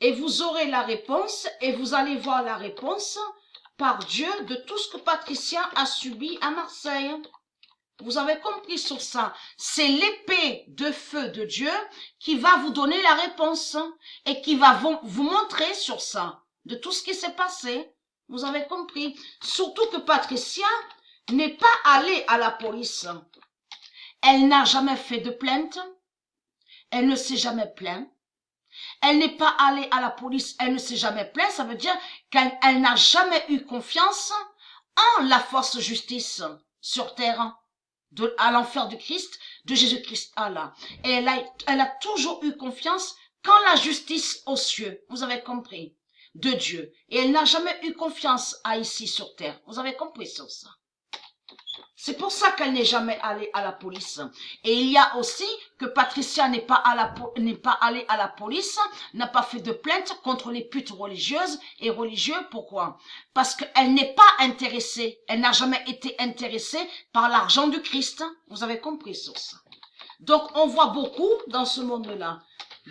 Et vous aurez la réponse et vous allez voir la réponse par Dieu de tout ce que Patricia a subi à Marseille. Vous avez compris sur ça. C'est l'épée de feu de Dieu qui va vous donner la réponse et qui va vous montrer sur ça de tout ce qui s'est passé. Vous avez compris. Surtout que Patricia n'est pas allée à la police. Elle n'a jamais fait de plainte. Elle ne s'est jamais plainte. Elle n'est pas allée à la police. Elle ne s'est jamais plainte. Ça veut dire qu'elle n'a jamais eu confiance en la force justice sur terre. À l'enfer du Christ, de Jésus-Christ à là. Et elle a toujours eu confiance qu'en la justice aux cieux. Vous avez compris? De Dieu. Et elle n'a jamais eu confiance à ici sur terre. Vous avez compris sur ça? C'est pour ça qu'elle n'est jamais allée à la police. Et il y a aussi que Patricia n'est pas allée à la police, n'a pas fait de plainte contre les putes religieuses et religieux. Pourquoi? Parce qu'elle n'est pas intéressée. Elle n'a jamais été intéressée par l'argent du Christ. Vous avez compris sur ça? Donc, on voit beaucoup dans ce monde-là.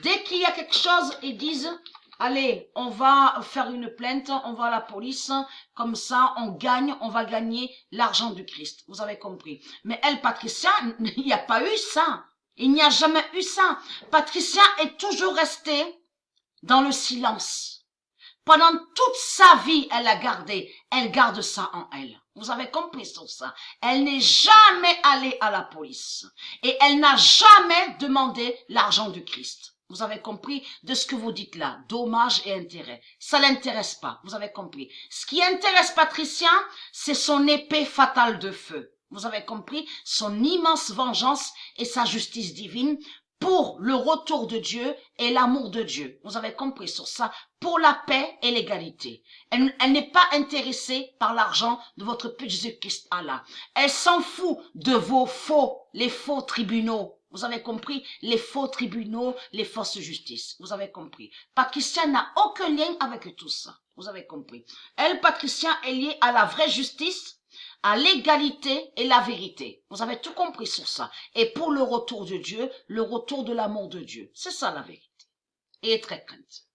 Dès qu'il y a quelque chose, ils disent, allez, on va faire une plainte, on va à la police, comme ça, on va gagner l'argent du Christ. Vous avez compris. Mais elle, Patricia, il n'y a pas eu ça. Il n'y a jamais eu ça. Patricia est toujours restée dans le silence. Pendant toute sa vie, elle garde ça en elle. Vous avez compris sur ça. Elle n'est jamais allée à la police. Et elle n'a jamais demandé l'argent du Christ. Vous avez compris de ce que vous dites là, dommages et intérêts. Ça l'intéresse pas, vous avez compris. Ce qui intéresse Patricia, c'est son épée fatale de feu. Vous avez compris son immense vengeance et sa justice divine pour le retour de Dieu et l'amour de Dieu. Vous avez compris sur ça, pour la paix et l'égalité. Elle n'est pas intéressée par l'argent de votre pute Jésus-Christ Allah. Elle s'en fout de les faux tribunaux. Vous avez compris? Les faux tribunaux, les fausses justices. Vous avez compris? Patricia n'a aucun lien avec tout ça. Vous avez compris? Elle, Patricia, est liée à la vraie justice, à l'égalité et la vérité. Vous avez tout compris sur ça. Et pour le retour de Dieu, le retour de l'amour de Dieu. C'est ça la vérité. Et très crainte.